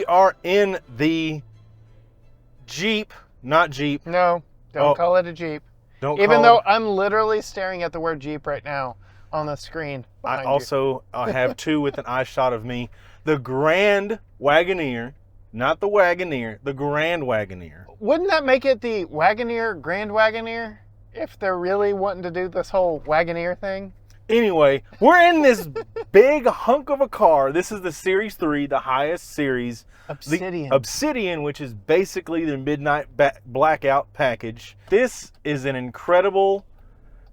We are in the Jeep, not Jeep. No, don't call it a Jeep. Even though I'm literally staring at the word Jeep right now on the screen. I also have two with an eye shot of me. The Grand Wagoneer, not the Wagoneer, the Grand Wagoneer. Wouldn't that make it the Wagoneer Grand Wagoneer if they're really wanting to do this whole Wagoneer thing? Anyway, we're in this big hunk of a car. This is the Series 3, the highest series. Obsidian. The Obsidian, which is basically the midnight blackout package. This is an incredible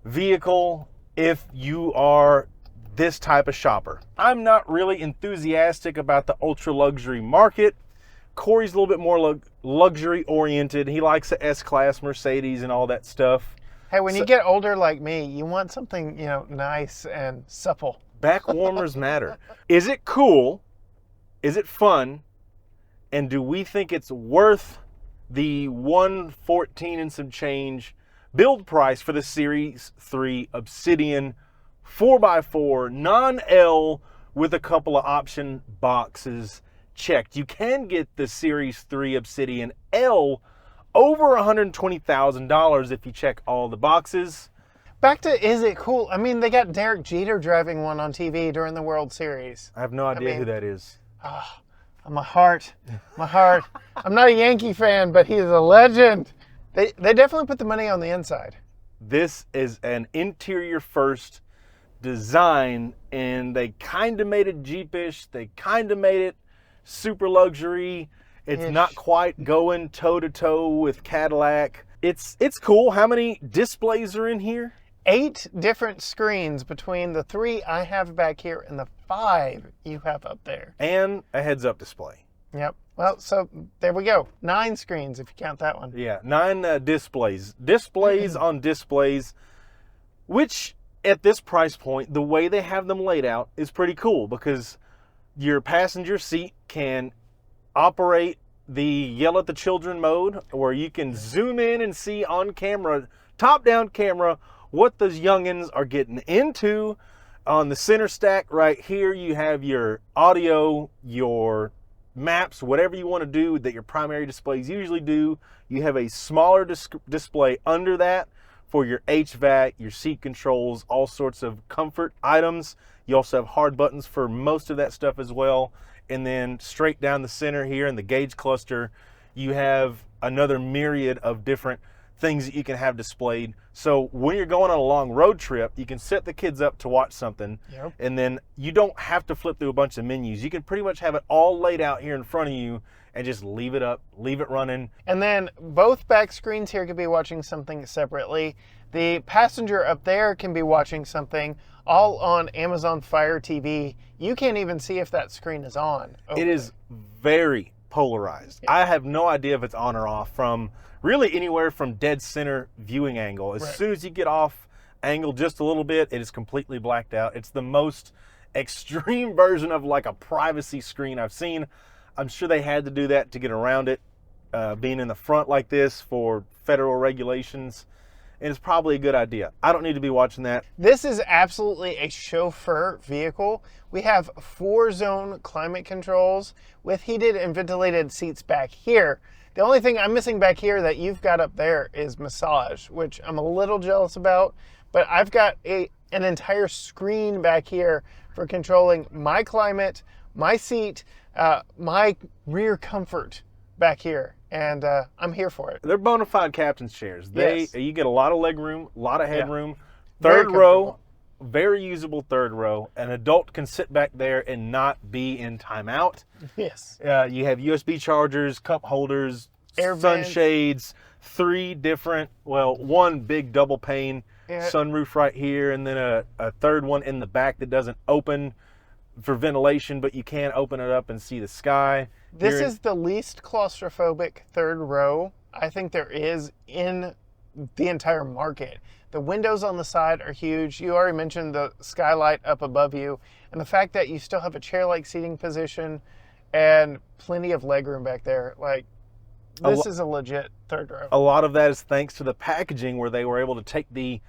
vehicle if you are this type of shopper. I'm not really enthusiastic about the ultra luxury market. Corey's a little bit more luxury oriented. He likes the S-Class Mercedes and all that stuff. Hey, when you get older like me, you want something, nice and supple. Back warmers matter. Is it cool? Is it fun? And do we think it's worth the $114 and some change build price for the Series 3 Obsidian 4x4 non-L with a couple of option boxes checked? You can get the Series 3 Obsidian L over $120,000 if you check all the boxes. Back to, is it cool? I mean, they got Derek Jeter driving one on TV during the World Series. I have no idea who that is. My heart. I'm not a Yankee fan, but he's a legend. They definitely put the money on the inside. This is an interior first design, and they kind of made it Jeepish. They kind of made it super luxury. It's not quite going toe-to-toe with Cadillac. It's cool. How many displays are in here? 8 different screens between the 3 I have back here and the 5 you have up there. And a heads-up display. Yep. Well, so there we go. 9 screens if you count that one. Yeah, 9 displays. Displays on displays, which at this price point, the way they have them laid out is pretty cool because your passenger seat can operate the yell at the children mode, where you can zoom in and see on camera, top-down camera, what those youngins are getting into. On the center stack right here, you have your audio, your maps, whatever you want to do that your primary displays usually do. You have a smaller display under that for your HVAC, your seat controls, all sorts of comfort items. You also have hard buttons for most of that stuff as well. And then straight down the center here in the gauge cluster, you have another myriad of different things that you can have displayed. So when you're going on a long road trip, you can set the kids up to watch something. Yep. And then you don't have to flip through a bunch of menus. You can pretty much have it all laid out here in front of you and just leave it up, leave it running. And then both back screens here could be watching something separately. The passenger up there can be watching something all on Amazon Fire TV. You can't even see if that screen is on. It is very polarized. Yeah. I have no idea if it's on or off from really anywhere from dead center viewing angle. As soon as you get off angle just a little bit, it is completely blacked out. It's the most extreme version of like a privacy screen I've seen. I'm sure they had to do that to get around it, being in the front like this for federal regulations. And it's probably a good idea. I don't need to be watching that. This is absolutely a chauffeur vehicle. We have 4-zone climate controls with heated and ventilated seats back here. The only thing I'm missing back here that you've got up there is massage, which I'm a little jealous about. But I've got an entire screen back here for controlling my climate, my seat, my rear comfort back here. And I'm here for it. They're bona fide captain's chairs. You get a lot of leg room, a lot of headroom. Yeah. Third row, very usable third row. An adult can sit back there and not be in timeout. Yes. You have USB chargers, cup holders, air sunshades, 3 different, one big double pane sunroof right here, and then a third one in the back that doesn't open for ventilation, but you can open it up and see the sky. This is the least claustrophobic third row I think there is in the entire market. The windows on the side are huge. You already mentioned the skylight up above you, and the fact that you still have a chair-like seating position and plenty of legroom back there. Like, this is a legit third row. A lot of that is thanks to the packaging, where they were able to take the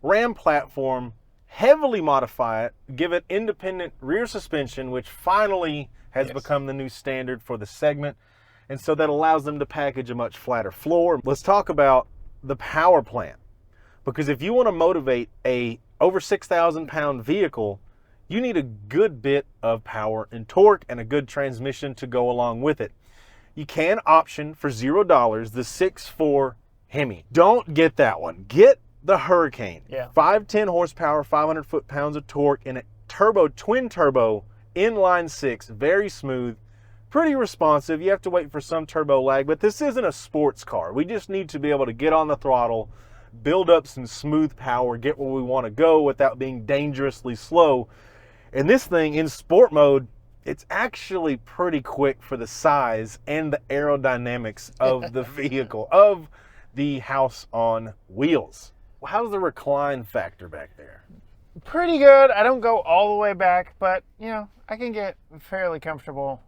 Ram platform, heavily modify it, give it independent rear suspension, which finally has become the new standard for the segment. And so that allows them to package a much flatter floor. Let's talk about the power plant. Because if you want to motivate a over 6,000 pound vehicle, you need a good bit of power and torque and a good transmission to go along with it. You can option for $0 the 6.4 Hemi. Don't get that one. Get the Hurricane. 510 horsepower, 500 foot-pounds of torque, and a twin turbo inline 6, very smooth, pretty responsive. You have to wait for some turbo lag, but this isn't a sports car. We just need to be able to get on the throttle, build up some smooth power, get where we want to go without being dangerously slow. And this thing in sport mode, it's actually pretty quick for the size and the aerodynamics of the vehicle, of the house on wheels. How's the recline factor back there? Pretty good. I don't go all the way back, but you know, I can get fairly comfortable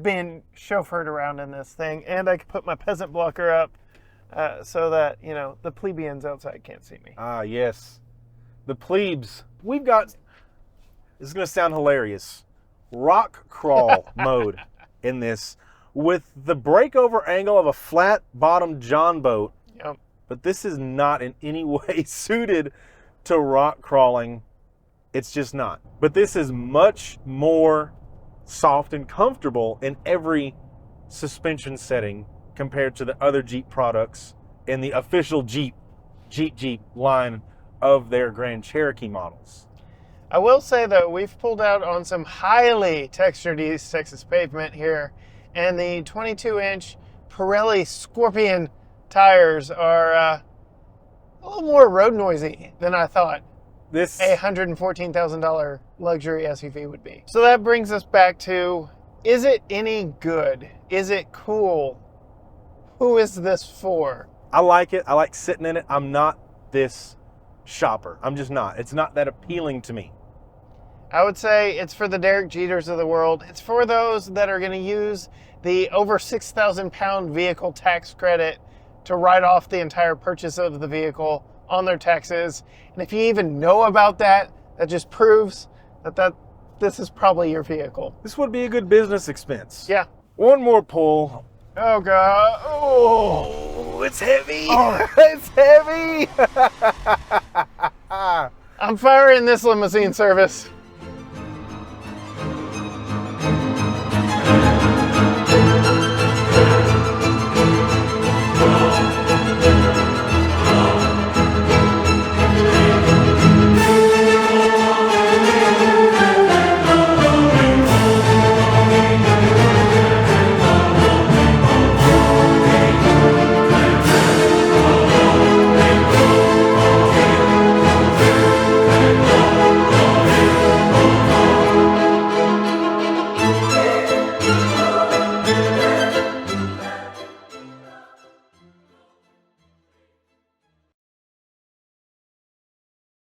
being chauffeured around in this thing, and I can put my peasant blocker up so that, you know, the plebeians outside can't see me. Ah, yes. The plebes. We've got, this is going to sound hilarious, rock crawl mode in this with the breakover angle of a flat bottom John boat. Yep. But this is not in any way suited to rock crawling. It's just not. But this is much more soft and comfortable in every suspension setting compared to the other Jeep products in the official Jeep line of their Grand Cherokee models. I will say though, we've pulled out on some highly textured East Texas pavement here, and the 22-inch Pirelli Scorpion tires are a little more road noisy than I thought This a $114,000 luxury SUV would be. So that brings us back to, is it any good? Is it cool? Who is this for? I like it. I like sitting in it. I'm not this shopper. I'm just not. It's not that appealing to me. I would say it's for the Derek Jeters of the world. It's for those that are going to use the over 6,000 pound vehicle tax credit to write off the entire purchase of the vehicle on their taxes. And if you even know about that, that just proves that this is probably your vehicle. This would be a good business expense. Yeah. One more pull. Oh, God. Oh, it's heavy. Oh. It's heavy. I'm firing this limousine service.